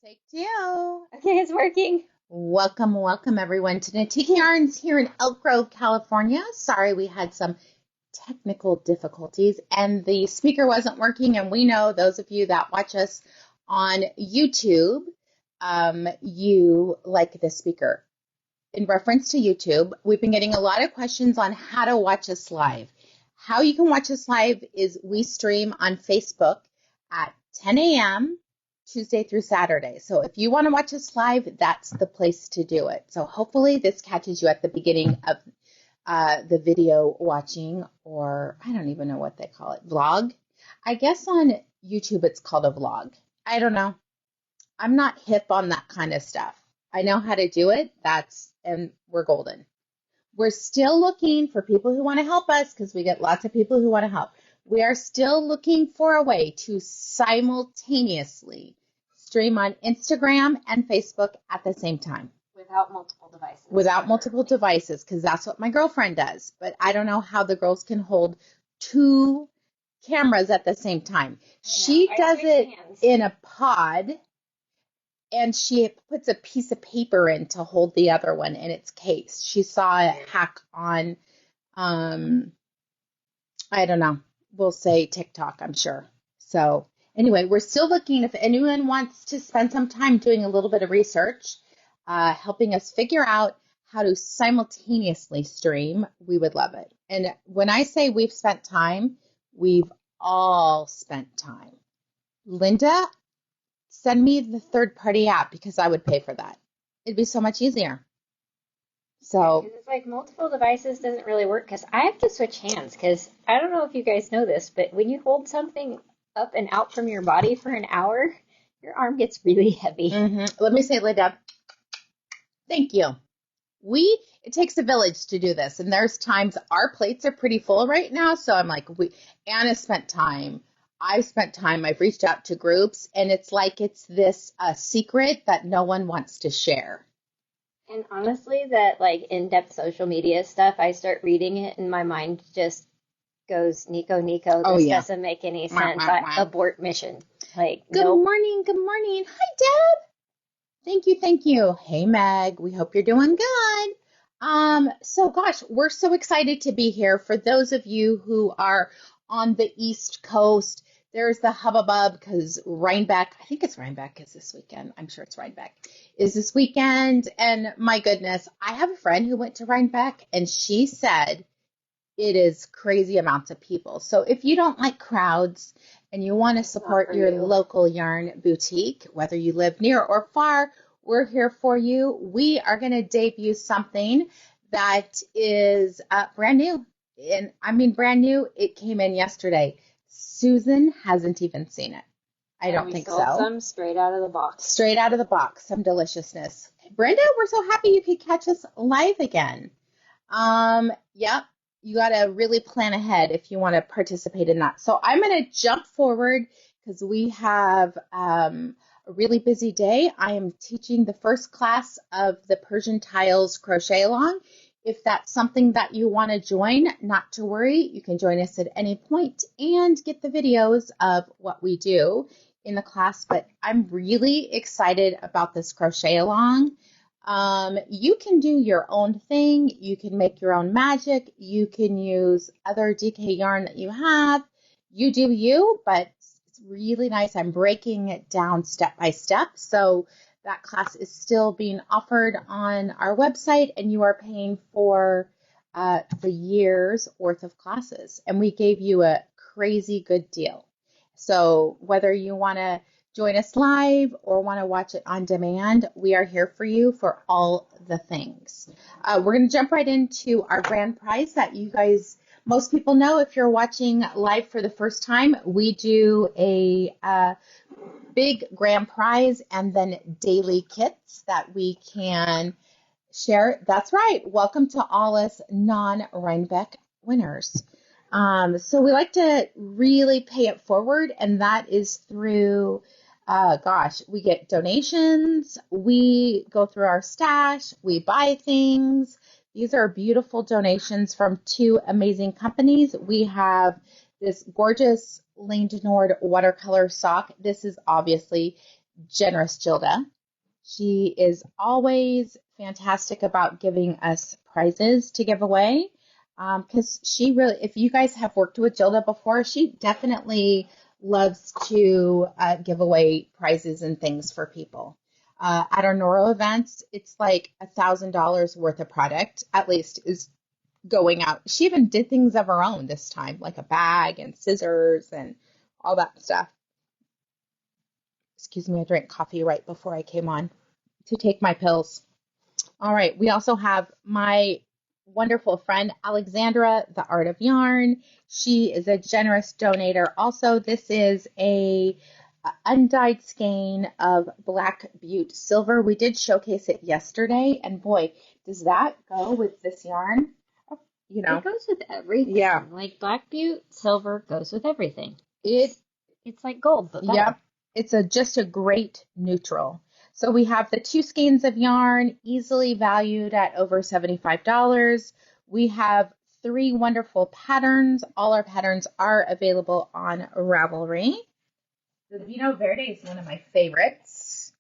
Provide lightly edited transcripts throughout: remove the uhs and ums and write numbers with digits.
Take two. Okay, it's working. Welcome everyone to Natique Yarns here in Elk Grove, California. Sorry we had some technical difficulties and the speaker wasn't working, and we know those of you that watch us on YouTube, you like the speaker. In reference to YouTube, we've been getting a lot of questions on how to watch us live. How you can watch us live is we stream on Facebook at 10 a.m. Tuesday through Saturday. So if you want to watch us live, that's the place to do it. So hopefully this catches you at the beginning of the video watching, or I don't even know what they call it, vlog. I guess on YouTube it's called a vlog. I don't know. I'm not hip on that kind of stuff. I know how to do it. And we're golden. We're still looking for people who want to help us because we get lots of people who want to help. We are still looking for a way to simultaneously stream on Instagram and Facebook at the same time. Without multiple devices. Without multiple devices, because that's what my girlfriend does. But I don't know how the girls can hold two cameras at the same time. She does it in a pod, and she puts a piece of paper in to hold the other one in its case. She saw a hack on, I don't know, we'll say TikTok, I'm sure. So anyway, we're still looking. If anyone wants to spend some time doing a little bit of research, helping us figure out how to simultaneously stream, we would love it. And when I say we've spent time, we've all spent time. Linda, send me the third-party app because I would pay for that. It'd be so much easier. So it's like multiple devices doesn't really work because I have to switch hands because I don't know if you guys know this, but when you hold something up and out from your body for an hour, your arm gets really heavy. Let me say, Linda, thank you. It takes a village to do this, and there's times our plates are pretty full right now, so I'm like, Anna spent time. I've spent time. I've reached out to groups, and it's like it's this secret that no one wants to share. And honestly, that like in-depth social media stuff, I start reading it, and my mind just goes, Nico, this doesn't make any sense. Abort mission. Like, Good morning. Hi, Deb. Thank you. Hey, Meg. We hope you're doing good. So gosh, we're so excited to be here. For those of you who are on the East Coast, there's the hubbub because Rhinebeck, I think it's Rhinebeck is this weekend. I'm sure it's Rhinebeck is this weekend. And my goodness, I have a friend who went to Rhinebeck and she said it is crazy amounts of people. So if you don't like crowds and you want to support your local yarn boutique, whether you live near or far, we're here for you. We are going to debut something that is brand new. And I mean brand new. It came in yesterday. Susan hasn't even seen it. I don't think so. Some straight out of the box. Straight out of the box. Some deliciousness. Brenda, we're so happy you could catch us live again. Yep. You got to really plan ahead if you want to participate in that. So I'm going to jump forward because we have a really busy day. I am teaching the first class of the Persian Tiles Crochet Along. If that's something that you want to join, not to worry. You can join us at any point and get the videos of what we do in the class. But I'm really excited about this crochet along. You can do your own thing. You can make your own magic. You can use other DK yarn that you have. You do you, but it's really nice. I'm breaking it down step by step. So that class is still being offered on our website, and you are paying for the year's worth of classes. And we gave you a crazy good deal. So whether you want to join us live or want to watch it on demand, we are here for you for all the things. We're going to jump right into our grand prize that you guys, most people know. If you're watching live for the first time, we do a big grand prize and then daily kits that we can share. That's right. Welcome to all us non-Rhinebeck winners. So we like to really pay it forward, and that is through, we get donations, we go through our stash, we buy things. These are beautiful donations from two amazing companies. We have this gorgeous Lane Nord watercolor sock. This is obviously generous Gilda. She is always fantastic about giving us prizes to give away. Because she really, if you guys have worked with Gilda before, she definitely loves to give away prizes and things for people. At our Noro events, it's like $1,000 worth of product, at least, is going out. She even did things of her own this time, like a bag and scissors and all that stuff. Excuse me, I drank coffee right before I came on to take my pills. All right, we also have my wonderful friend Alexandra, the Art of Yarn. She is a generous donator. Also, this is a undyed skein of Black Butte silver. We did showcase it yesterday, and boy, does that go with this yarn. You know, it goes with everything. Yeah, like Black Butte silver goes with everything. It's like gold, but better. Yep, it's just a great neutral. So we have the 2 skeins of yarn, easily valued at over $75. We have 3 wonderful patterns. All our patterns are available on Ravelry. The Vinho Verde is one of my favorites.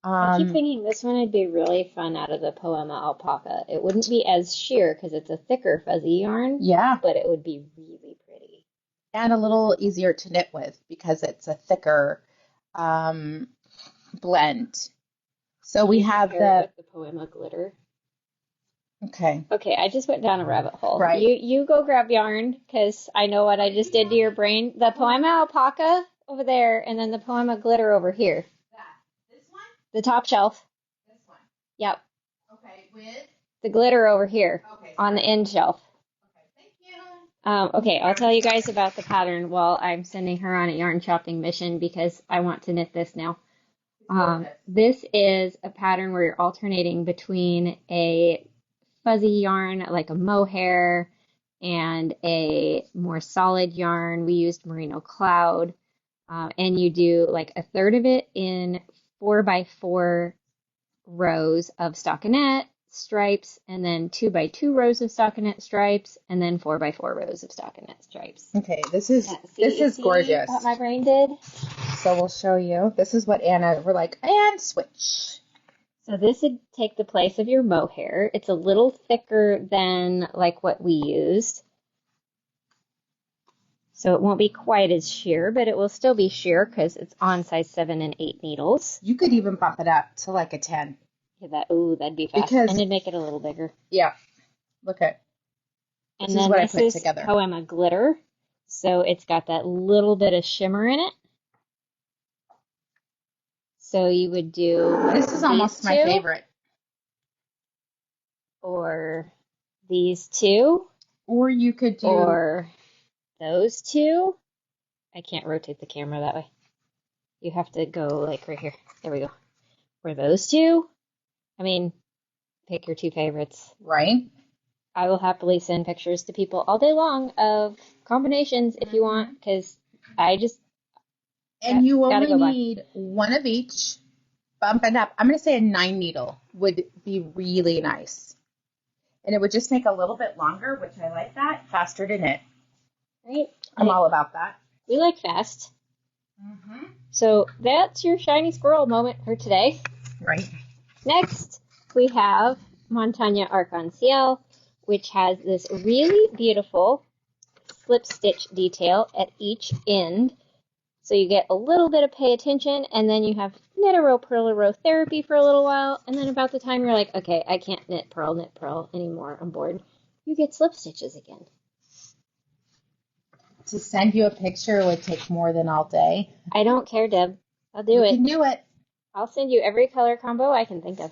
I keep thinking this one would be really fun out of the Poema alpaca. It wouldn't be as sheer because it's a thicker fuzzy yarn. Yeah. But it would be really pretty. And a little easier to knit with because it's a thicker blend. So we have the Poema glitter. Okay. Okay, I just went down a rabbit hole. Right. You go grab yarn because I know what I just did to your brain. The Poema alpaca over there, and then the Poema glitter over here. This one? The top shelf. This one. Yep. Okay, with the glitter over here on the end shelf. Okay, thank you. Okay, I'll tell you guys about the pattern while I'm sending her on a yarn shopping mission because I want to knit this now. This is a pattern where you're alternating between a fuzzy yarn like a mohair and a more solid yarn. We used merino cloud, and you do like a third of it in 4x4 rows of stockinette stripes, and then 2x2 rows of stockinette stripes, and then 4x4 rows of stockinette stripes. Okay, this is gorgeous. What my brain did. So we'll show you. This is what we're like, and switch. So this would take the place of your mohair. It's a little thicker than like what we used. So it won't be quite as sheer, but it will still be sheer because it's on size 7 and 8 needles. You could even bump it up to like a 10. Yeah, that'd be fast. And it'd make it a little bigger. Yeah. Look at. This is what I put together. Poema glitter. So it's got that little bit of shimmer in it. So you would do. This is almost my favorite. Or these two. Or you could do. Or those two. I can't rotate the camera that way. You have to go like right here. There we go. Or those two. I mean, pick your 2 favorites. Right. I will happily send pictures to people all day long of combinations if you want, because I just. And you only need one of each. Bump it up. I'm going to say a 9 needle would be really nice. And it would just make a little bit longer, which I like that. Faster to knit. Right. I'm all about that. We like fast. Mm-hmm. So that's your shiny squirrel moment for today. Right. Next, we have Montagne Arc En Ciel, which has this really beautiful slip stitch detail at each end. So you get a little bit of pay attention, and then you have knit a row, purl a row therapy for a little while, and then about the time you're like, okay, I can't knit purl anymore, I'm bored, you get slip stitches again. To send you a picture would take more than all day. I don't care, Deb. I'll do it. You can do it. I'll send you every color combo I can think of.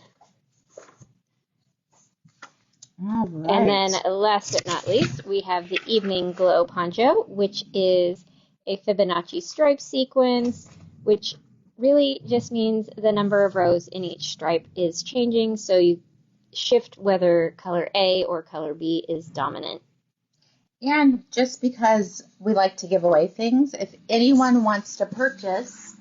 All right. And then last but not least, we have the Evening Glow Poncho, which is a Fibonacci stripe sequence, which really just means the number of rows in each stripe is changing, so you shift whether color A or color B is dominant. And just because we like to give away things, if anyone wants to purchase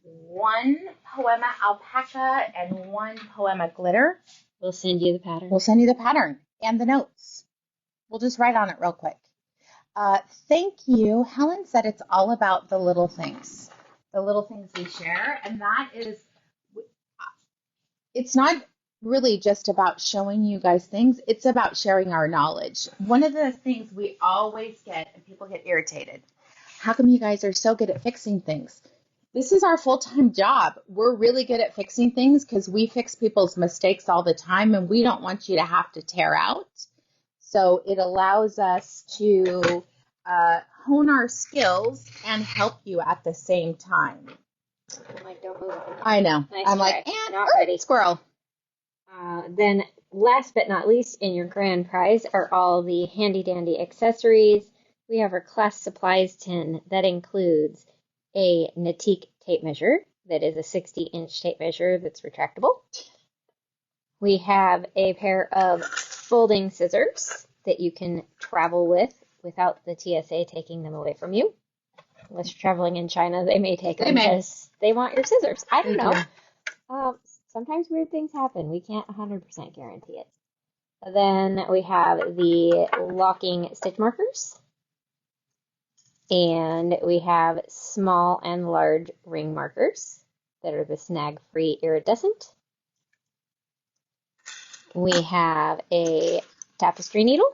1 Poema alpaca and 1 Poema glitter, we'll send you the pattern. We'll send you the pattern and the notes. We'll just write on it real quick. Thank you. Helen said it's all about the little things. the little things we share. And that is, it's not really just about showing you guys things. It's about sharing our knowledge. One of the things we always get, and people get irritated, how come you guys are so good at fixing things? This is our full-time job. We're really good at fixing things because we fix people's mistakes all the time, and we don't want you to have to tear out. So it allows us to hone our skills and help you at the same time. I'm like, don't move. I know. Nice I'm try. like, and Not ready. squirrel. Then last but not least, in your grand prize are all the handy dandy accessories. We have our class supplies tin that includes a Natique tape measure that is a 60-inch tape measure that's retractable. We have a pair of folding scissors that you can travel with without the TSA taking them away from you. Unless you're traveling in China, they may take them because they want your scissors. I don't know. Sometimes weird things happen. We can't 100% guarantee it. Then we have the locking stitch markers. And we have small and large ring markers that are the snag-free iridescent. We have a tapestry needle.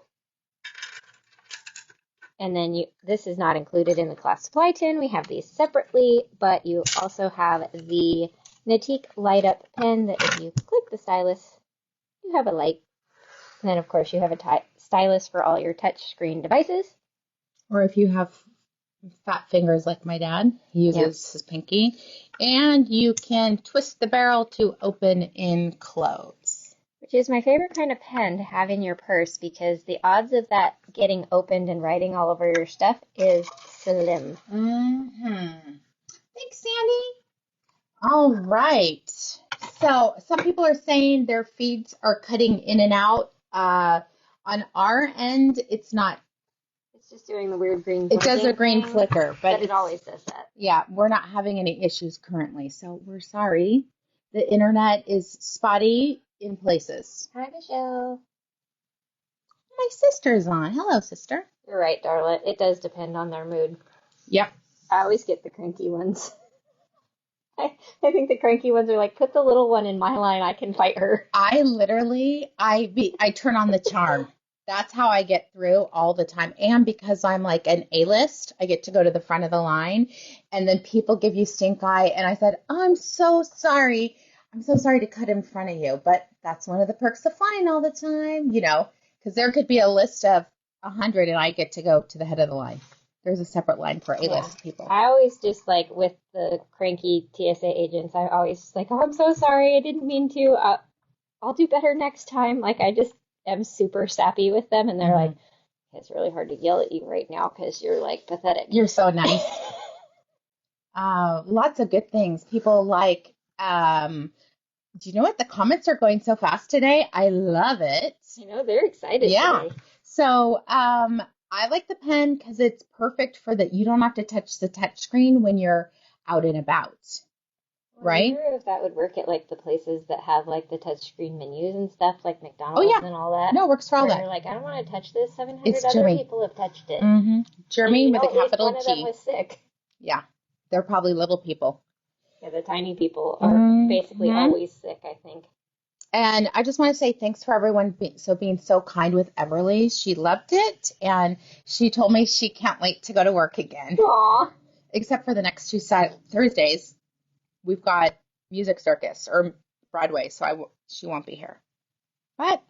And then this is not included in the class supply tin. We have these separately, but you also have the Natique light up pen that if you click the stylus, you have a light. And then, of course, you have a stylus for all your touch screen devices. Or if you have fat fingers like my dad, he uses his pinky. And you can twist the barrel to open and close. Which is my favorite kind of pen to have in your purse because the odds of that getting opened and writing all over your stuff is slim. Thanks, Sandy. All right. So some people are saying their feeds are cutting in and out. On our end, it's not. It's just doing the weird green flicker. It does a green thing, flicker, but it always does that. Yeah, we're not having any issues currently, so we're sorry. The internet is spotty in places. Hi, Michelle. My sister's on. Hello, sister. You're right, darling. It does depend on their mood. Yep. I always get the cranky ones. I think the cranky ones are like, put the little one in my line, I can fight her. I literally, I turn on the charm. That's how I get through all the time. And because I'm like an A-list, I get to go to the front of the line. And then people give you stink eye. And I said, I'm so sorry. I'm so sorry to cut in front of you. But that's one of the perks of flying all the time, you know, because there could be a list of 100 and I get to go to the head of the line. There's a separate line for A-list people. I always just like with the cranky TSA agents, I always like, oh, I'm so sorry. I didn't mean to. I'll do better next time. Like I just am super sappy with them. And they're like, it's really hard to yell at you right now because you're like pathetic. You're so nice. Lots of good things. People like, do you know what? The comments are going so fast today. I love it. You know, they're excited today. So I like the pen because it's perfect for that. You don't have to touch the touch screen when you're out and about. Right? I wonder if that would work at like the places that have like the touchscreen menus and stuff, like McDonald's and all that. No, it works for all that. You're like, I don't want to touch this. 700 other people have touched it. Jeremy with a capital one G. Of them was sick. Yeah, they're probably little people. Yeah, the tiny people are basically always sick, I think. And I just want to say thanks for everyone being so kind with Everly. She loved it, and she told me she can't wait to go to work again. Aww. Except for the next two Thursdays. We've got Music Circus or Broadway, so she won't be here. But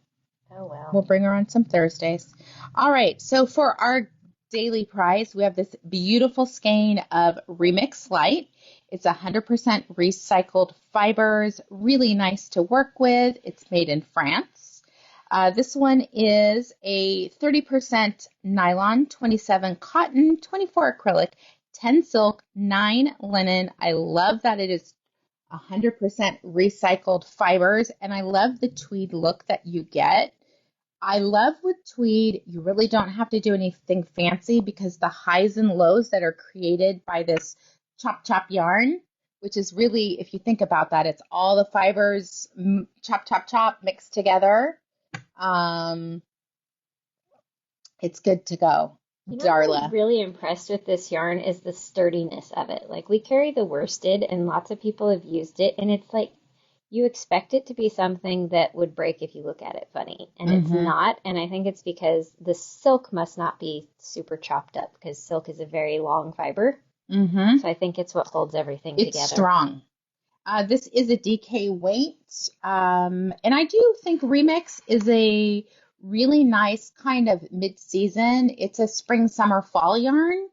we'll bring her on some Thursdays. All right, so for our daily prize, we have this beautiful skein of Remix Light. It's 100% recycled fibers, really nice to work with. It's made in France. This one is a 30% nylon, 27 cotton, 24 acrylic, 10 silk, 9 linen. I love that it is 100% recycled fibers, and I love the tweed look that you get. I love with tweed, you really don't have to do anything fancy because the highs and lows that are created by this chop yarn, which is really, if you think about that, it's all the fibers chop mixed together. It's good to go. You know what I'm Darla. really impressed with this yarn is the sturdiness of it. Like we carry the worsted and lots of people have used it and it's like you expect it to be something that would break if you look at it funny. And it's Mm-hmm. not. And I think it's because the silk must not be super chopped up because silk is a very long fiber. Mm-hmm. So I think it's what holds everything It's together. strong. This is a DK weight. And I do think Remix is a really nice kind of mid-season. It's a spring, summer, fall yarn.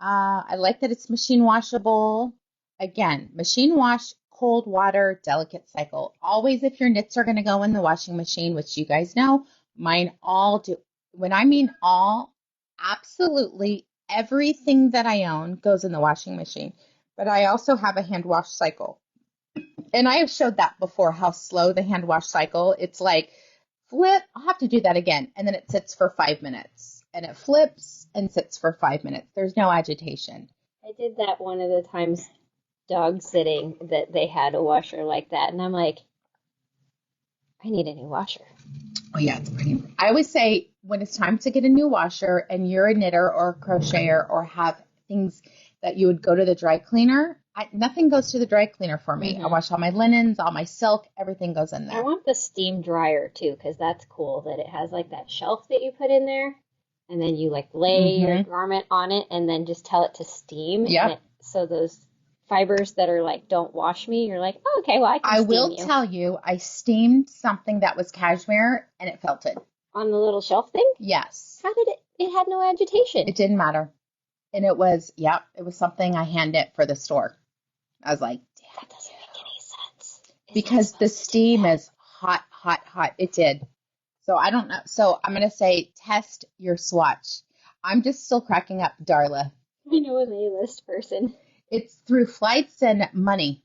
I like that it's machine washable. Again, machine wash, cold water, delicate cycle. Always if your knits are going to go in the washing machine, which you guys know, mine all do. When I mean all, absolutely everything that I own goes in the washing machine. But I also have a hand wash cycle. And I have showed that before, how slow the hand wash cycle. It's like flip, I'll have to do that again. And then it sits for 5 minutes. And it flips and sits for 5 minutes. There's no agitation. I did that one of the times dog sitting that they had a washer like that. And I'm like, I need a new washer. Oh, yeah, it's pretty. I always say when it's time to get a new washer and you're a knitter or a crocheter or have things that you would go to the dry cleaner, nothing goes to the dry cleaner for me. I wash all my linens, all my silk, everything goes in there. I want the steam dryer too, because that's cool that it has like that shelf that you put in there. And then you like lay your garment on it and then just tell it to steam. Yep. So those fibers that are like, don't wash me, you're like, oh, okay, well, I can steam you. I will tell you, I steamed something that was cashmere and it felted. On the little shelf thing? Yes. How did it had no agitation. It didn't matter. And it was, it was something I hand knit for the store. I was like, damn. That doesn't make any sense. Because the steam is hot, hot, hot. It did. So I don't know. So I'm going to say test your swatch. I'm just still cracking up, Darla. I know an A-list person. It's through flights and money.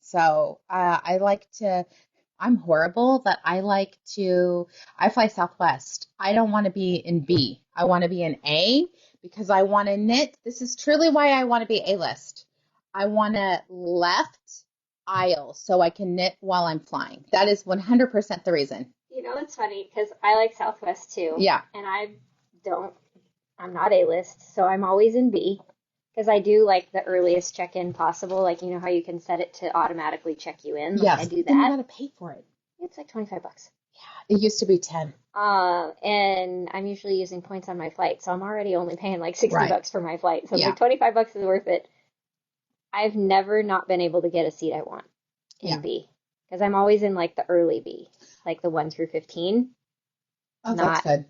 So I like to, I'm horrible that I fly Southwest. I don't want to be in B. I want to be in A because I want to knit. This is truly why I want to be A-list. I want to left aisle so I can knit while I'm flying. That is 100% the reason. You know, it's funny because I like Southwest too. Yeah. And I'm not A-list, so I'm always in B because I do like the earliest check-in possible. Like, you know how you can set it to automatically check you in? Like, Yes. I do that. Then you got to pay for it. It's like $25. Yeah. It used to be 10. And I'm usually using points on my flight, so I'm already only paying like $60 for my flight. So like $25 is worth it. I've never not been able to get a seat I want in B because I'm always in like the early B, like the 1 through 15. Oh, that's good.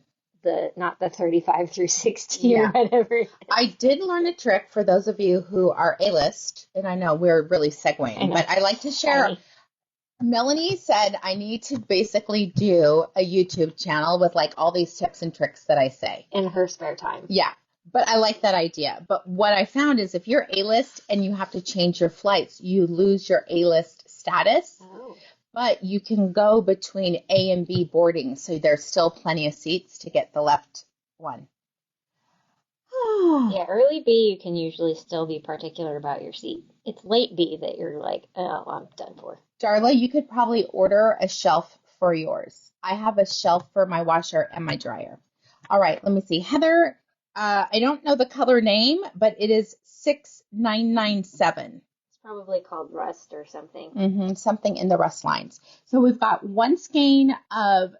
Not the 35 through 60 or whatever. I did learn a trick for those of you who are A-list, and I know we're really segueing, but I like to share. Funny. Melanie said I need to basically do a YouTube channel with like all these tips and tricks that I say. In her spare time. Yeah, but I like that idea. But what I found is if you're A-list and you have to change your flights, you lose your A-list status. Oh. But you can go between A and B boarding, so there's still plenty of seats to get the left one. Yeah, early B, you can usually still be particular about your seat. It's late B that you're like, oh, I'm done for. Darla, you could probably order a shelf for yours. I have a shelf for my washer and my dryer. All right, let me see. Heather, I don't know the color name, but it is 6997. Probably called rust or something. Something in the rust lines. So we've got one skein of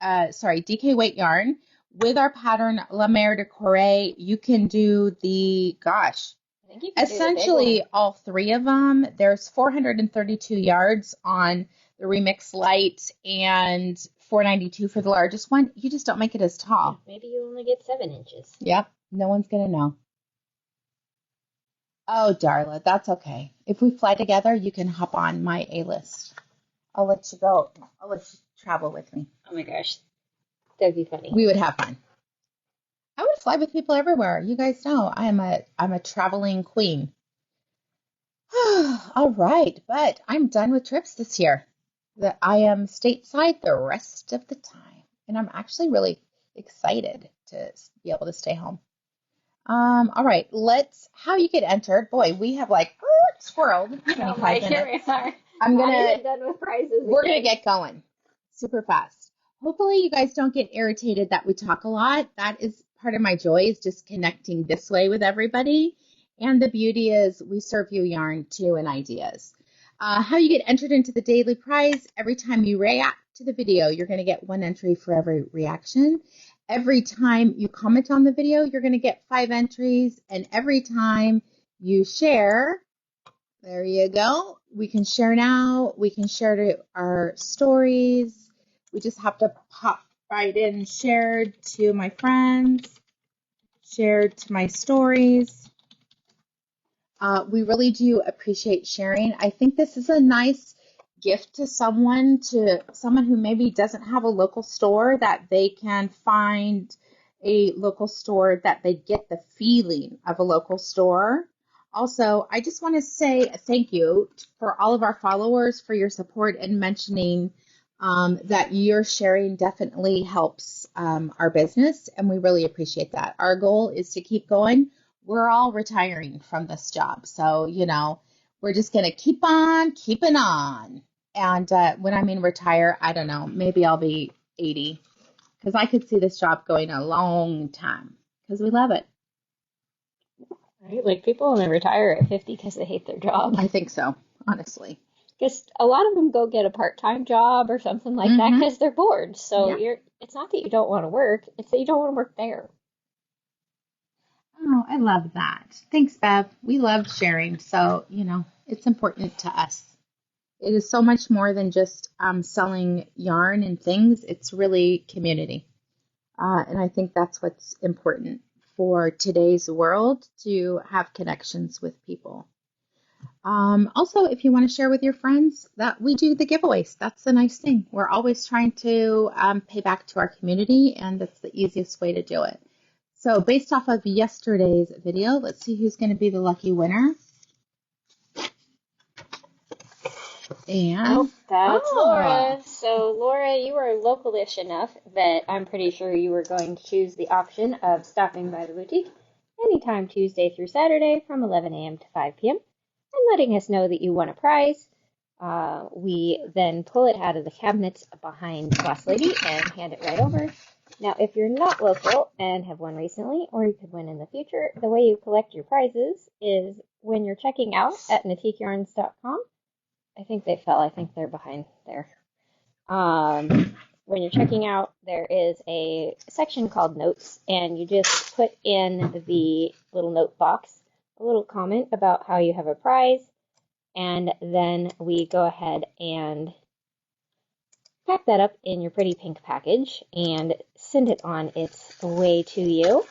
DK weight yarn with our pattern La Mer De Corail. You can do essentially all three of them. There's 432 yards on the Remix Light and 492 for the largest one. You just don't make it as tall. Maybe you only get 7 inches. Yep. No one's going to know. Oh, Darla, that's okay. If we fly together, you can hop on my A-list. I'll let you go. I'll let you travel with me. Oh my gosh. That'd be funny. We would have fun. I would fly with people everywhere. You guys know I'm a traveling queen. All right, but I'm done with trips this year. I am stateside the rest of the time, and I'm actually really excited to be able to stay home. All right, how you get entered. Boy, we have like squirreled 25 minutes. Here we are. Done with prizes. We're gonna get going super fast. Hopefully you guys don't get irritated that we talk a lot. That is part of my joy is just connecting this way with everybody. And the beauty is we serve you yarn too and ideas. How you get entered into the daily prize: every time you react to the video, you're going to get 1 entry for every reaction. Every time you comment on the video, you're going to get 5 entries. And every time you share, there you go. We can share now. We can share to our stories. We just have to pop right in, shared to my friends, shared to my stories. We really do appreciate sharing. I think this is a nice gift to someone who maybe doesn't have a local store, that they can find a local store, that they get the feeling of a local store. Also, I just want to say thank you for all of our followers for your support and mentioning that your sharing definitely helps our business, and we really appreciate that. Our goal is to keep going. We're all retiring from this job, so we're just gonna keep on keeping on. And when I mean retire, I don't know, maybe I'll be 80, because I could see this job going a long time because we love it. Right? Like, people only retire at 50 because they hate their job. I think so, honestly. Because a lot of them go get a part-time job or something like that because they're bored. So it's not that you don't want to work, it's that you don't want to work there. Oh, I love that. Thanks, Bev. We love sharing, so it's important to us. It is so much more than just selling yarn and things. It's really community, and I think that's what's important for today's world, to have connections with people. Also, if you want to share with your friends, that we do the giveaways. That's the nice thing. We're always trying to pay back to our community, and that's the easiest way to do it. So based off of yesterday's video, let's see who's going to be the lucky winner. And that's Laura. So Laura, you are localish enough that I'm pretty sure you were going to choose the option of stopping by the boutique anytime Tuesday through Saturday from 11 a.m. to 5 p.m. and letting us know that you won a prize. We then pull it out of the cabinets behind Boss Lady and hand it right over. Now, if you're not local and have won recently, or you could win in the future, the way you collect your prizes is when you're checking out at natiqueyarns.com. I think they fell. I think they're behind there. When you're checking out, there is a section called Notes, and you just put in the little note box a little comment about how you have a prize, and then we go ahead and pack that up in your pretty pink package and send it on its way to you.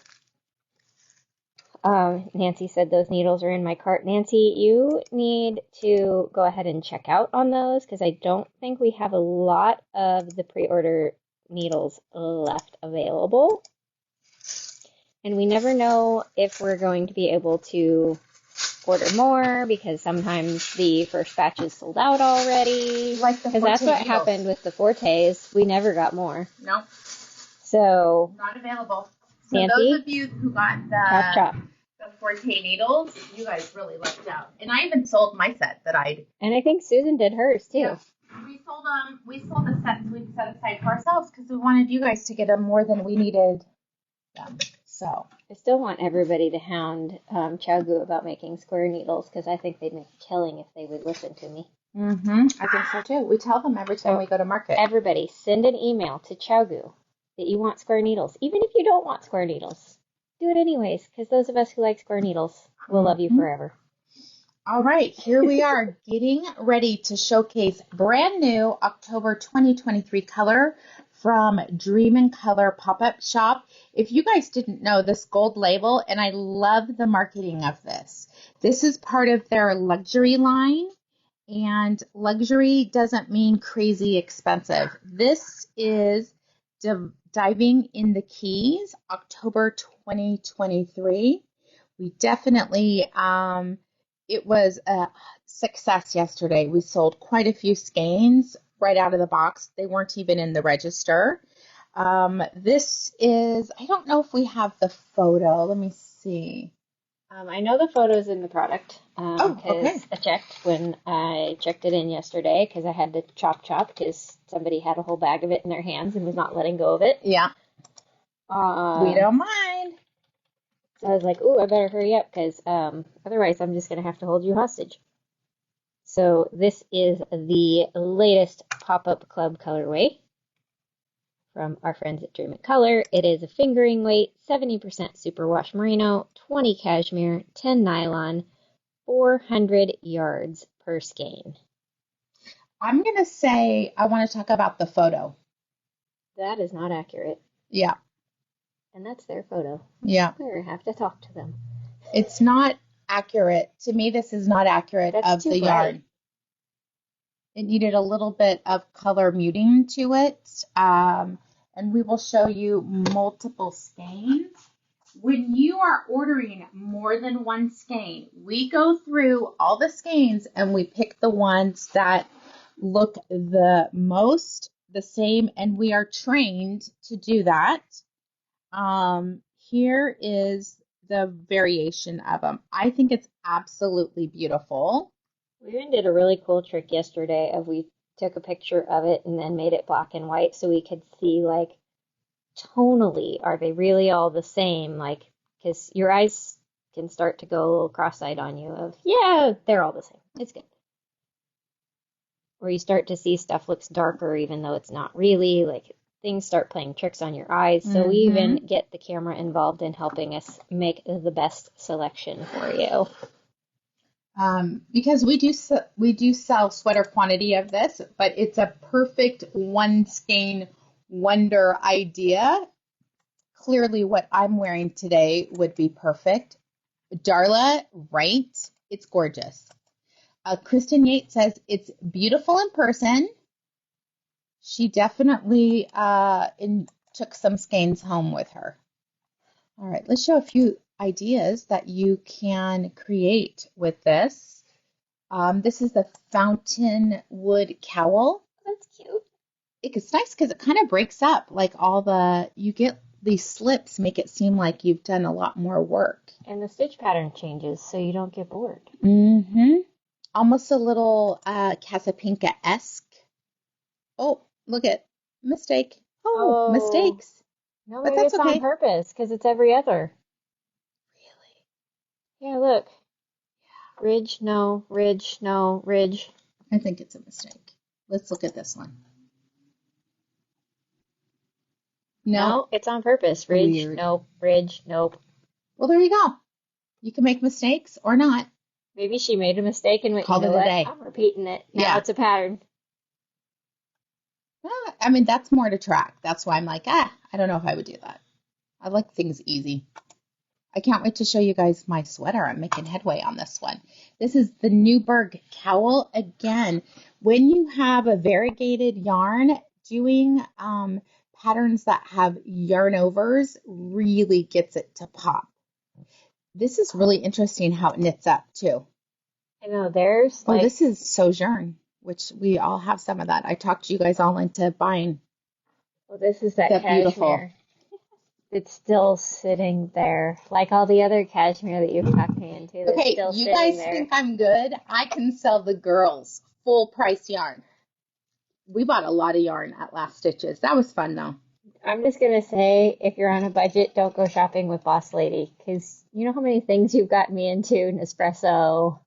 Nancy said those needles are in my cart. Nancy, you need to go ahead and check out on those, because I don't think we have a lot of the pre-order needles left available. And we never know if we're going to be able to order more, because sometimes the first batch is sold out already. Because that's what happened with the Fortes. We never got more. Nope. So not available. So Nancy, those of you who got the Forte needles, you guys really lucked out. And I even sold my set that and I think Susan did hers too. Yeah. We sold the sets we'd set aside for ourselves because we wanted you guys to get them more than we needed them. So I still want everybody to hound Chowgu about making square needles, because I think they'd make a killing if they would listen to me. I think so too. We tell them every time we go to market. Everybody, send an email to Chowgu that you want square needles. Even if you don't want square needles, do it anyways, because those of us who like square needles will love you forever. All right, here we are getting ready to showcase brand new October 2023 color from Dream in Color Pop-Up Shop. If you guys didn't know, this gold label, and I love the marketing of this. This is part of their luxury line, and luxury doesn't mean crazy expensive. This is Diving in the Keys, October 2023. We definitely, it was a success yesterday. We sold quite a few skeins right out of the box. They weren't even in the register. This is, I don't know if we have the photo. Let me see. I know the photo's in the product, because I checked when I checked it in yesterday, because I had to chop because somebody had a whole bag of it in their hands and was not letting go of it. Yeah. We don't mind. So I was like, ooh, I better hurry up because otherwise I'm just going to have to hold you hostage. So this is the latest pop-up club colorway from our friends at Dream It Color. It is a fingering weight, 70% superwash merino, 20 cashmere, 10 nylon, 400 yards per skein. I'm going to say I want to talk about the photo. That is not accurate. Yeah. And that's their photo. Yeah. I have to talk to them. It's not accurate. To me, this is not accurate of the yarn. It needed a little bit of color muting to it. And we will show you multiple skeins. When you are ordering more than one skein, we go through all the skeins and we pick the ones that look the most the same, and we are trained to do that. Here is the variation of them. I think it's absolutely beautiful. We even did a really cool trick yesterday of we took a picture of it and then made it black and white so we could see, like, tonally, are they really all the same? Like, because your eyes can start to go a little cross-eyed on you of, yeah, they're all the same. It's good. Or you start to see stuff looks darker even though it's not really, like, things start playing tricks on your eyes. So we even get the camera involved in helping us make the best selection for you. Because we do sell sweater quantity of this, but it's a perfect one skein wonder idea. Clearly what I'm wearing today would be perfect. Darla, right? It's gorgeous. Kristen Yates says it's beautiful in person. She definitely took some skeins home with her. All right, let's show a few ideas that you can create with this. This is the fountain wood cowl. That's cute. It's nice because it kind of breaks up, like you get these slips, make it seem like you've done a lot more work. And the stitch pattern changes so you don't get bored. Almost a little Casapinka-esque. Oh, look at mistake. Oh, mistakes. No, But maybe that's it's okay. on purpose because it's every other. Really? Yeah, look. Ridge, no, ridge, no, ridge. I think it's a mistake. Let's look at this one. No, it's on purpose. Ridge, Weird. nope, ridge, nope. Well, there you go. You can make mistakes or not. Maybe she made a mistake and went, Called you know it a what? day. I'm repeating it. Now it's a pattern. I mean, that's more to track. That's why I'm like, I don't know if I would do that. I like things easy. I can't wait to show you guys my sweater. I'm making headway on this one. This is the Newburgh cowl. Again, when you have a variegated yarn, doing patterns that have yarn overs really gets it to pop. This is really interesting how it knits up too. I know, there's like... Oh, this is Sojourn, which we all have some of that. I talked you guys all into buying. Well, this is that cashmere. Beautiful. It's still sitting there, like all the other cashmere that you've talked me into. Okay, you guys think I'm good? I can sell the girls full price yarn. We bought a lot of yarn at Last Stitches. That was fun, though. I'm just going to say, if you're on a budget, don't go shopping with Boss Lady, because you know how many things you've gotten me into? Nespresso.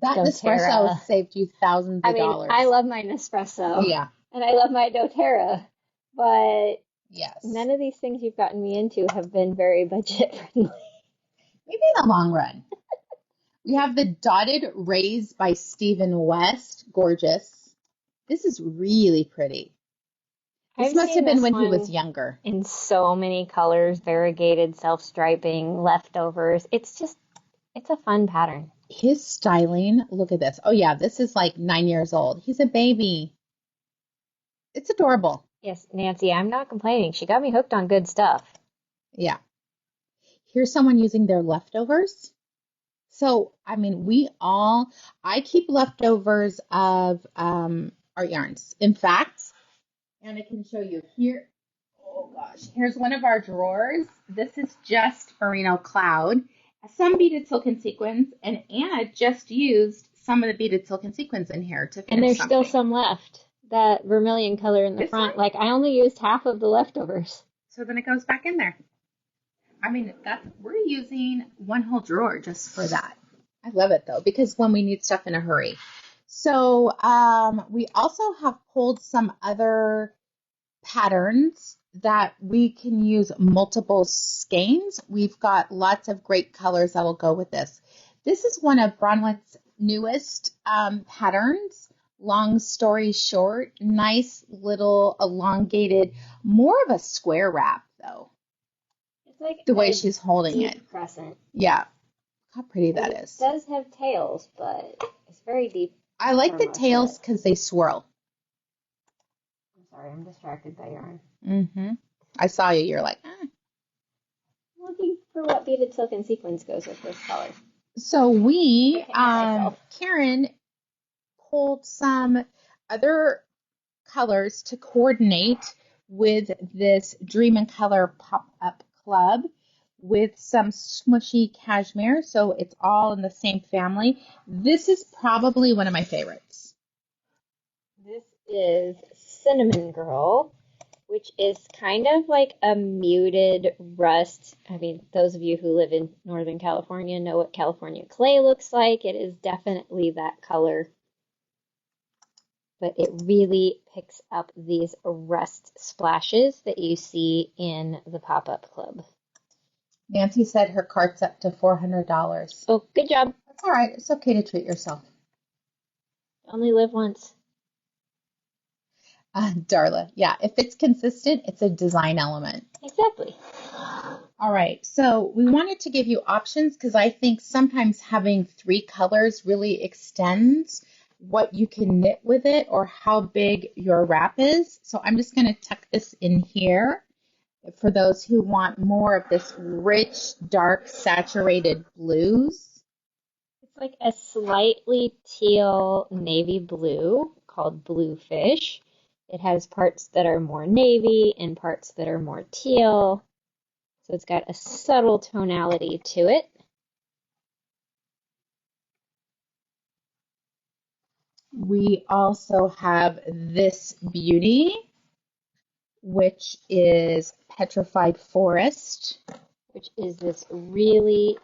That Nespresso saved you thousands of dollars. I love my Nespresso. Yeah. And I love my doTERRA. But yes, none of these things you've gotten me into have been very budget friendly. Maybe in the long run. We have the Dotted Rays by Stephen West. Gorgeous. This is really pretty. This must have been when he was younger. In so many colors, variegated, self-striping, leftovers. It's a fun pattern. His styling, look at this. Oh yeah, this is like 9 years old. He's a baby. It's adorable. Yes, Nancy, I'm not complaining. She got me hooked on good stuff. Yeah. Here's someone using their leftovers. So, I mean, I keep leftovers of our yarns. In fact, and I can show you here. Oh gosh, here's one of our drawers. This is just Merino Cloud. Some beaded silk and sequins, and Anna just used some of the beaded silk and sequins in here to finish And there's something. Still some left. That vermilion color in the front. Like, I only used half of the leftovers. So then it goes back in there. I mean, we're using one whole drawer just for that. I love it though, because when we need stuff in a hurry. So we also have pulled some other patterns that we can use multiple skeins. We've got lots of great colors that will go with this. This is one of Bronwyn's newest patterns. Long story short, nice little elongated, more of a square wrap though. It's like the way she's holding it. Crescent. Yeah. How pretty that is. It does have tails, but it's very deep. I like the tails because they swirl. I'm sorry, I'm distracted by yarn. Mm-hmm. I saw you. You're like, ah. Looking for what beaded silk and sequins goes with this color. So Karen pulled some other colors to coordinate with this Dream in Color pop-up club with some smushy cashmere. So it's all in the same family. This is probably one of my favorites. This is Cinnamon Girl, which is kind of like a muted rust. I mean, those of you who live in Northern California know what California clay looks like. It is definitely that color, but it really picks up these rust splashes that you see in the pop-up club. Nancy said her cart's up to $400. Oh, good job. That's all right. It's okay to treat yourself. Only live once. Darla, yeah, if it's consistent, it's a design element. Exactly. All right, so we wanted to give you options because I think sometimes having 3 colors really extends what you can knit with it or how big your wrap is. So I'm just going to tuck this in here for those who want more of this rich, dark, saturated blues. It's like a slightly teal navy blue called Bluefish. It has parts that are more navy and parts that are more teal. So it's got a subtle tonality to it. We also have this beauty, which is Petrified Forest. Which is this really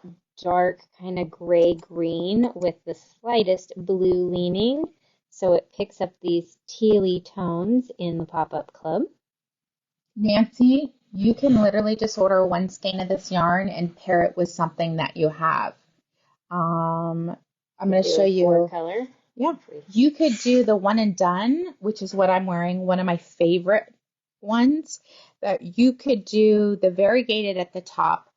dark kind of gray-green with the slightest blue leaning. So it picks up these tealy tones in the pop-up club. Nancy, you can literally just order 1 skein of this yarn and pair it with something that you have. I'm going to show you. 4-color. Yeah. You could do the one and done, which is what I'm wearing, one of my favorite ones. That you could do the variegated at the top,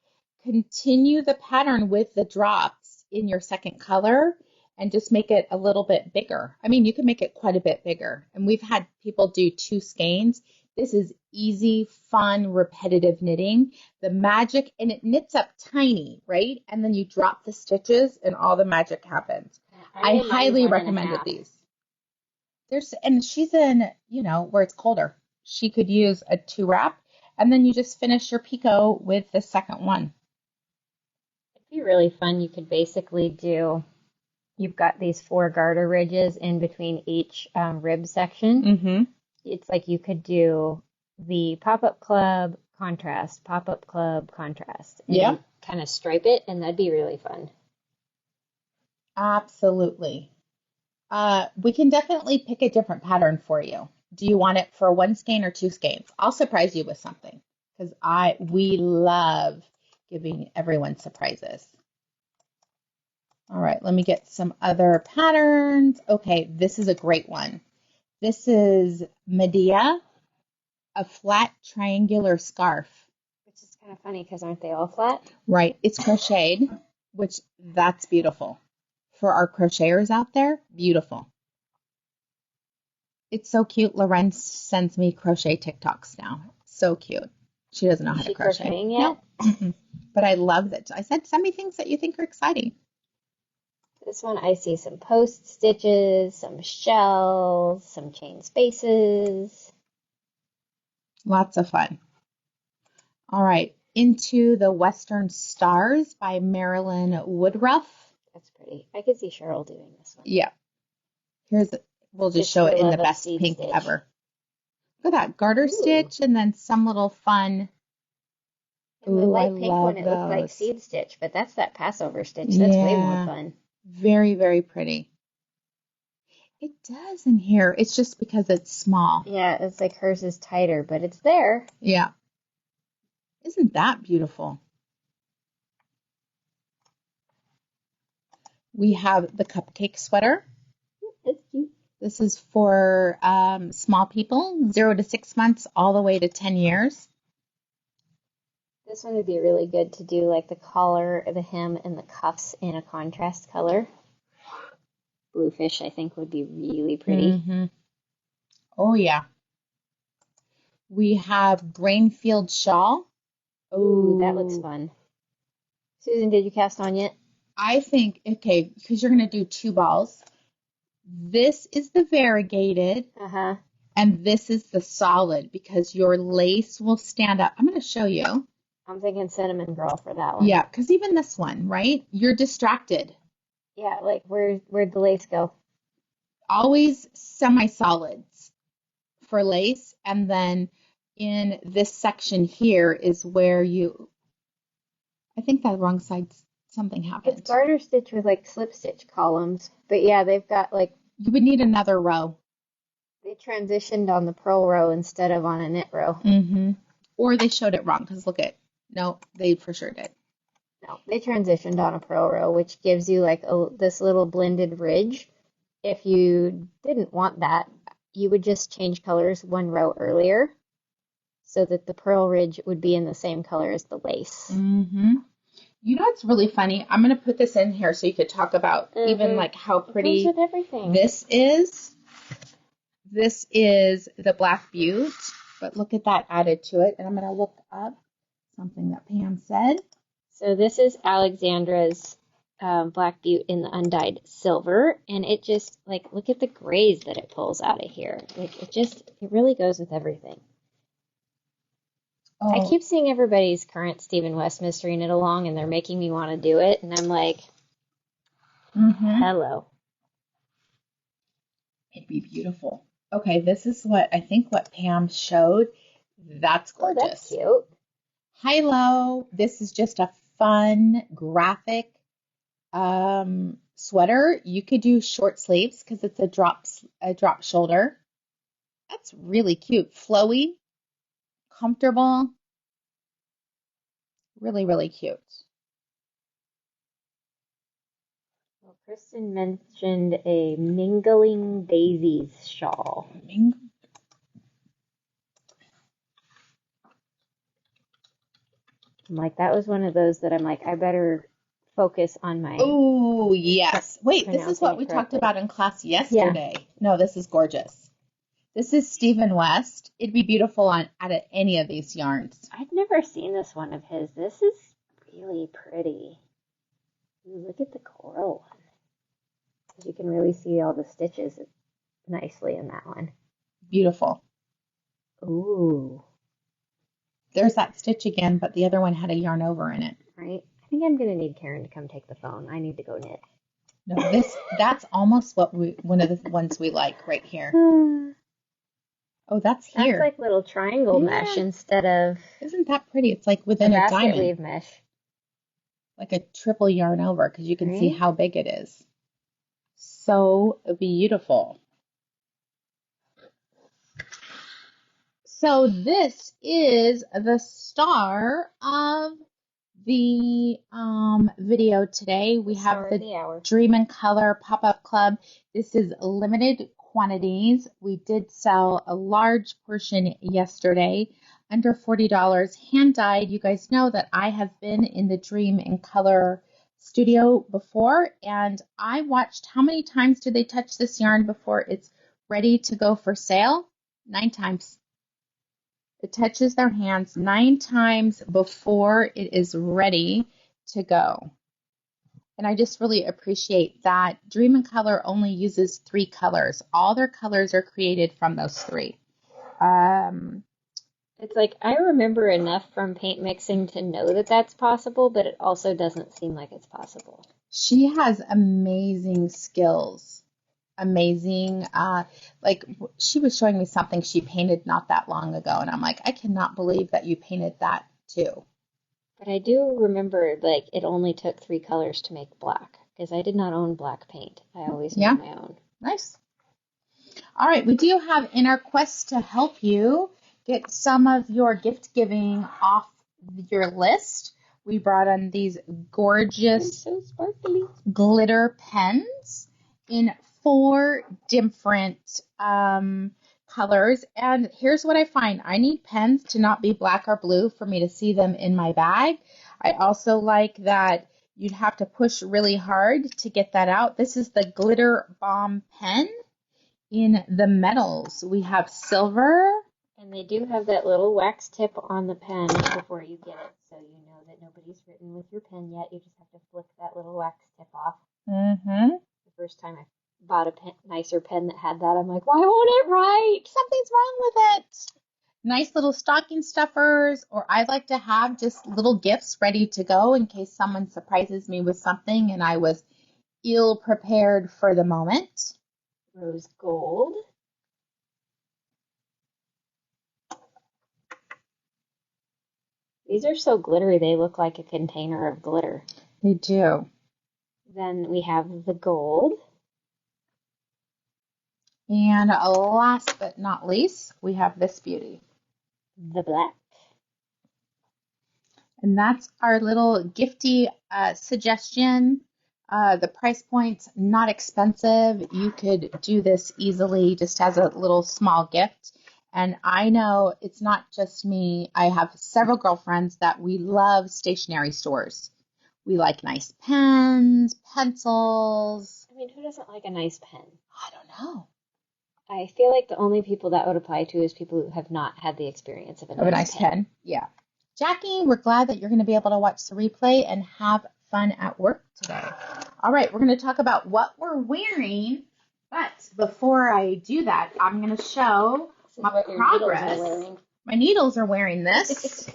continue the pattern with the drops in your second color, and just make it a little bit bigger. I mean, you can make it quite a bit bigger. And we've had people do 2 skeins. This is easy, fun, repetitive knitting. The magic, and it knits up tiny, right? And then you drop the stitches and all the magic happens. I highly recommended these. And she's in, where it's colder. She could use a 2 wrap, and then you just finish your picot with the second one. It'd be really fun. You could basically you've got these 4 garter ridges in between each rib section. Mm-hmm. It's like you could do the pop-up club contrast, pop-up club contrast. And kind of stripe it, and that'd be really fun. Absolutely. We can definitely pick a different pattern for you. Do you want it for 1 skein or 2 skeins? I'll surprise you with something because we love giving everyone surprises. All right, let me get some other patterns. Okay, this is a great one. This is Medea, a flat triangular scarf. Which is kind of funny because aren't they all flat? Right, it's crocheted, which that's beautiful. For our crocheters out there, beautiful. It's so cute. Lorenz sends me crochet TikToks now. So cute. She doesn't know how to crochet. Is she crocheting yet? No. But I love that. I said, send me things that you think are exciting. This one I see some post stitches, some shells, some chain spaces. Lots of fun. All right. Into the Western Stars by Marilyn Woodruff. That's pretty. I could see Cheryl doing this one. Yeah. We'll just show it in the best pink stitch ever. Look at that garter stitch and then some little fun And the Ooh, I light pink one, love it looked like those. seed stitch, but that's that Passover stitch. That's way more Yeah, fun. very, very pretty. It does in here. It's just because it's small. Yeah, it's like hers is tighter, but it's there. Yeah. Isn't that beautiful? We have the cupcake sweater. It's cute. This is for small people, 0 to 6 months, all the way to 10 years. This one would be really good to do like the collar, the hem, and the cuffs in a contrast color. Bluefish, I think, would be really pretty. Mm-hmm. Oh, yeah. We have Grainfield Shawl. Ooh, that looks Oh, fun. Susan, did you cast on yet? I think, okay, because you're going to do 2 balls. This is the variegated, Uh-huh. and this is the solid because your lace will stand up. I'm going to show you. I'm thinking cinnamon girl for that one. Yeah, because even this one, right? You're distracted. Yeah, like where'd the lace go? Always semi-solids for lace, and then in this section here is where I think that wrong side, something It's happened. garter stitch with like slip stitch columns. But yeah, they've got like You would need another row. they transitioned on the purl row instead of on a knit row. Mm-hmm. Or they showed it wrong, because look at, no, they for sure did. No, they transitioned on a purl row, which gives you like this little blended ridge. If you didn't want that, you would just change colors one row earlier so that the purl ridge would be in the same color as the lace. Mm-hmm. You know what's really funny? I'm going to put this in here so you could talk about even like how It comes pretty with everything. this is. This is the Black Butte, but look at that added to it. And I'm going to look up something that Pam said. So this is Alexandra's Black Butte in the undyed silver, and it just like look at the grays that it pulls out of here. Like it really goes with everything. I Oh, keep seeing everybody's current Stephen West mystery knit along, and they're making me want to do it, and I'm like, hello. it'd be beautiful. Okay, this is what Pam showed. That's Oh, gorgeous. that's cute. Hilo, this is just a fun graphic sweater. You could do short sleeves because it's a drop shoulder. That's really cute. Flowy, comfortable, really, really cute. Well, Kristen mentioned a mingling daisies shawl. I'm like, that was one of those that I'm like, I better focus on my Oh, yes. Wait, this is pronouncing what it we talked correctly. about in class yesterday. No, this is gorgeous. This is Stephen West. It'd be beautiful on out of any of these yarns. I've never seen this one of his. This is really pretty. Ooh, look at the coral one. You can really see all the stitches nicely in that one. Beautiful. Ooh. There's that stitch again, but the other one had a yarn over in it. Right? I think I'm going to need Karen to come take the phone. I need to go knit. No, that's almost one of the ones we like right here. Oh, that's here. That's like little triangle mesh instead of Isn't that pretty? It's like within a basket diamond. weave mesh. Like a triple yarn over because you can see how big it is. So beautiful. So this is the star of the video today. We have the Dream in Color Pop-Up Club. This is limited quantities. We did sell a large portion yesterday, under $40, hand dyed. You guys know that I have been in the Dream in Color studio before, and I watched how many times did they touch this yarn before it's ready to go for sale? 9 times. It touches their hands 9 times before it is ready to go. And I just really appreciate that. Dream in Color only uses 3 colors. All their colors are created from those 3. It's like I remember enough from paint mixing to know that that's possible, but it also doesn't seem like it's possible. She has amazing skills. Amazing. Like she was showing me something she painted not that long ago, and I'm like, I cannot believe that you painted that too. But I do remember, like, it only took 3 colors to make black, because I did not own black paint. I always Yeah, made my own. nice. All right, we do have in our quest to help you get some of your gift giving off your list. We brought on these gorgeous So sparkly. glitter pens in 4 different colors. And here's what I find. I need pens to not be black or blue for me to see them in my bag. I also like that you'd have to push really hard to get that out. This is the Glitter Bomb pen in the metals. We have silver. And they do have that little wax tip on the pen before you get it, so you know that nobody's written with your pen yet. You just have to flick that little wax tip off. Mm-hmm. The first time I bought a nicer pen that had that, I'm like, why won't it write? Something's wrong with it. Nice little stocking stuffers, or I like to have just little gifts ready to go in case someone surprises me with something and I was ill prepared for the moment. Rose gold. These are so glittery, they look like a container of glitter. They do. Then we have the gold. And last but not least, we have this beauty. The black. And that's our little gifty suggestion. The price point's not expensive. You could do this easily just as a little small gift. And I know it's not just me. I have several girlfriends that we love stationery stores. We like nice pens, pencils. I mean, who doesn't like a nice pen? I don't know. I feel like the only people that would apply to is people who have not had the experience of a nice pen. Yeah. Jackie, we're glad that you're going to be able to watch the replay and have fun at work today. All right, we're going to talk about what we're wearing. But before I do that, I'm going to show my progress. My needles are wearing this.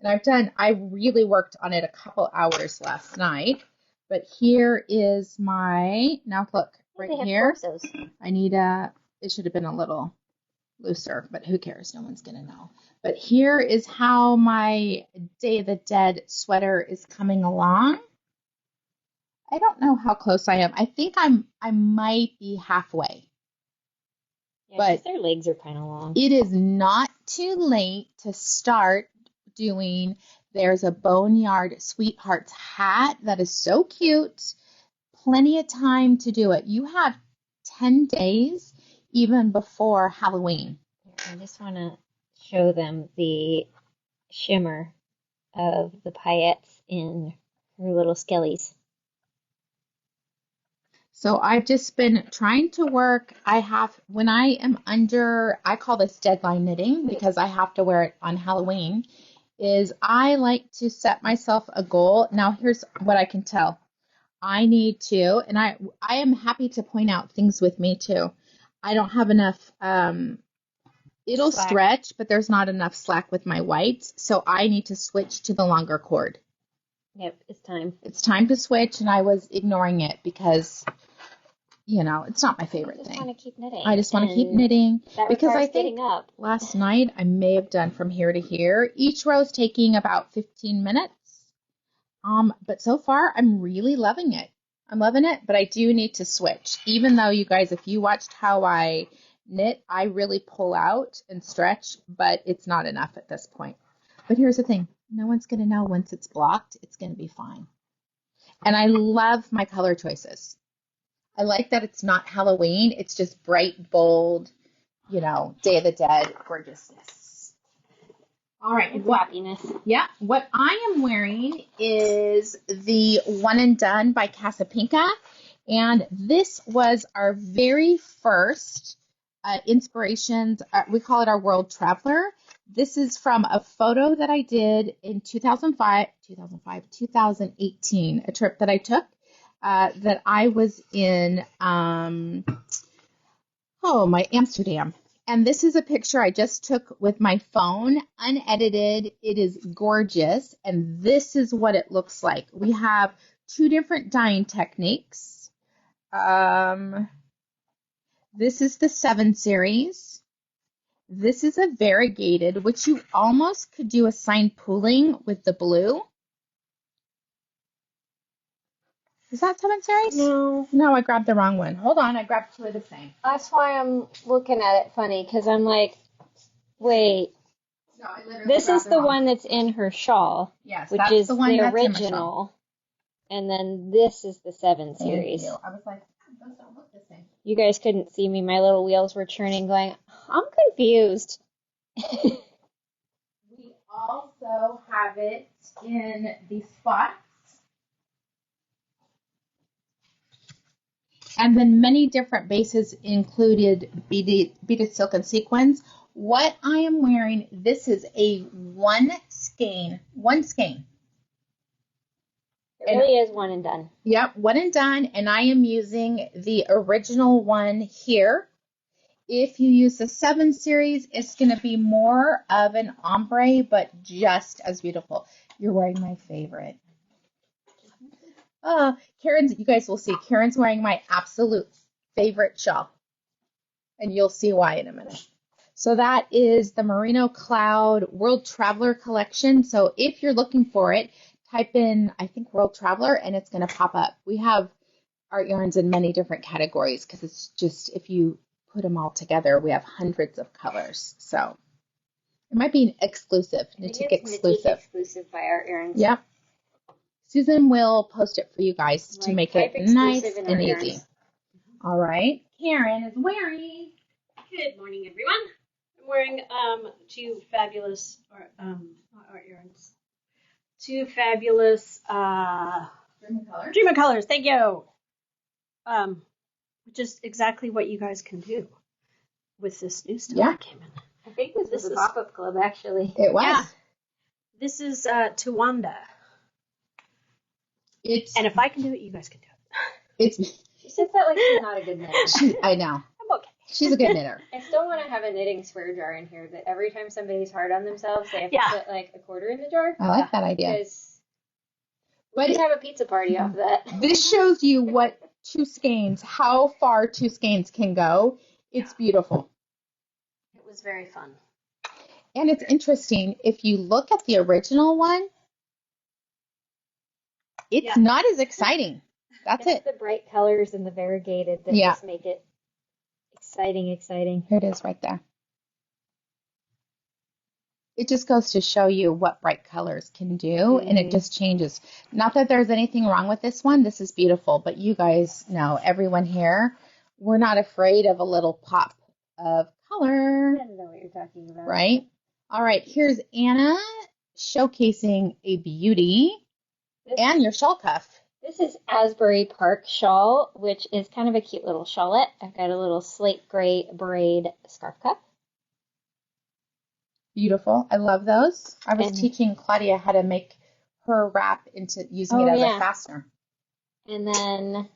And I really worked on it a couple hours last night. But here is now look, right here. I need it should have been a little looser, but who cares? No one's going to know. But here is how my Day of the Dead sweater is coming along. I don't know how close I am. I think I might be halfway. Yeah, but their legs are kind of long. It is not too late to start doing. There's a Boneyard Sweethearts hat that is so cute. Plenty of time to do it. You have 10 days even before Halloween. I just want to show them the shimmer of the paillettes in her little skellies. So I've just been trying to work. When I am under, I call this deadline knitting because I have to wear it on Halloween, is I like to set myself a goal. Now here's what I can tell. I need to, and I am happy to point out things with me too. I don't have enough, it'll slack. Stretch, but there's not enough slack with my whites. So I need to switch to the longer cord. Yep, it's time. It's time to switch, and I was ignoring it because, it's not my favorite thing. I just want to keep knitting. Because I think last night I may have done from here to here. Each row is taking about 15 minutes. But so far, I'm really loving it. I'm loving it, but I do need to switch. Even though, you guys, if you watched how I knit, I really pull out and stretch, but it's not enough at this point. But here's the thing. No one's going to know once it's blocked. It's going to be fine. And I love my color choices. I like that it's not Halloween. It's just bright, bold, Day of the Dead gorgeousness. All right. Happiness. Yeah. What I am wearing is the One and Done by Casapinka. And this was our very first inspirations. We call it our World Traveler. This is from a photo that I did in 2018, a trip that I took that I was in, my Amsterdam. And this is a picture I just took with my phone, unedited. It is gorgeous. And this is what it looks like. We have 2 different dyeing techniques. This is the 7 series. This is a variegated, which you almost could do a sign pooling with the blue. Is that 7 series? No. No, I grabbed the wrong one. Hold on, I grabbed two of the same. That's why I'm looking at it funny, because I'm like, wait, No, I literally this grabbed is the one that's in her shawl, Yes, which that's is the one the that's in my shawl. original, and then this is the 7 Thank series. you. I was like, those don't look the same. You guys couldn't see me. My little wheels were churning, going, I'm confused. We also have it in the spots. And then many different bases included beaded silk and sequins. What I am wearing, this is a one skein. It really is one and done. Yep, one and done. And I am using the original one here. If you use the 7 series, it's going to be more of an ombre, but just as beautiful. You're wearing my favorite. Karen's, you guys will see, Karen's wearing my absolute favorite shawl. And you'll see why in a minute. So that is the Merino Cloud World Traveler collection. So if you're looking for it, type in, I think, World Traveler, and it's going to pop up. We have art yarns in many different categories because it's just, if you put them all together, we have hundreds of colors. So it might be an exclusive, Natique exclusive. Exclusive by Art Yarns. Yep. Susan will post it for you guys to make it nice and easy. All right. Karen is wearing. Good morning, everyone. I'm wearing two fabulous art yarns. Two fabulous Dream of Colors. Thank you. Just exactly what you guys can do with this new stuff that came in. I think this was a pop-up club, actually. It was. Yeah. This is Tawanda. And if I can do it, you guys can do it. She says that like she's not a good knitter. I know. I'm okay. She's a good knitter. I still want to have a knitting swear jar in here that every time somebody's hard on themselves, they have to put like a quarter in the jar. I like that idea. Because we could have a pizza party off that. This shows you what how far two skeins can go. It's beautiful. It was very fun. And it's interesting. If you look at the original one, it's not as exciting. That's it. The bright colors and the variegated that just make it exciting. Here it is right there. It just goes to show you what bright colors can do, and it just changes. Not that there's anything wrong with this one. This is beautiful, but you guys know, everyone here, we're not afraid of a little pop of color. I don't know what you're talking about. Right? All right, here's Anna showcasing a beauty and your shawl cuff. This is Asbury Park Shawl, which is kind of a cute little shawlette. I've got a little slate gray braid scarf cuff. Beautiful. I love those. I was teaching Claudia how to make her wrap into using it as a fastener. And then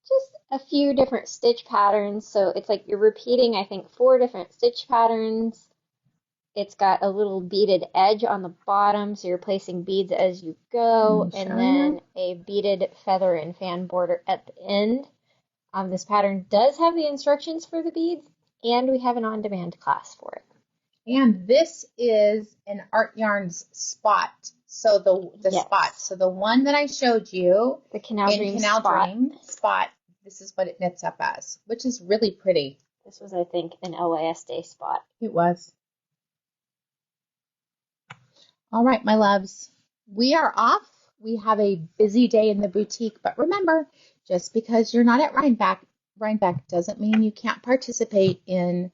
just a few different stitch patterns. So it's like you're repeating, I think, 4 different stitch patterns. It's got a little beaded edge on the bottom, so you're placing beads as you go, and then a beaded feather and fan border at the end. This pattern does have the instructions for the beads, and we have an on-demand class for it. And this is an Art Yarns spot. So the spot. So the one that I showed you, the Canal Dream spot, this is what it knits up as, which is really pretty. This was, I think, an LYS Day spot. It was. All right, my loves, we are off. We have a busy day in the boutique, but remember, just because you're not at Rhinebeck doesn't mean you can't participate in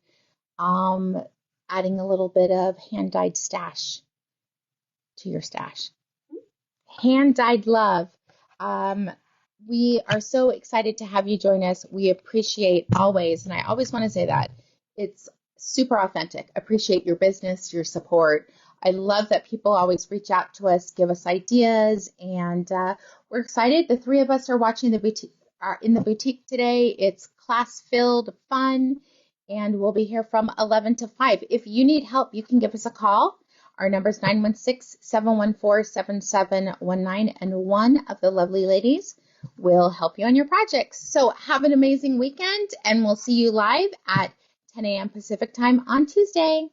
adding a little bit of hand-dyed stash to your stash. Hand-dyed love. We are so excited to have you join us. We appreciate always, and I always want to say that, it's super authentic. Appreciate your business, your support. I love that people always reach out to us, give us ideas, and we're excited. The 3 of us are watching in the boutique today. It's class-filled, fun, and we'll be here from 11 to 5. If you need help, you can give us a call. Our number is 916-714-7719, and one of the lovely ladies will help you on your projects. So have an amazing weekend, and we'll see you live at 10 a.m. Pacific time on Tuesday.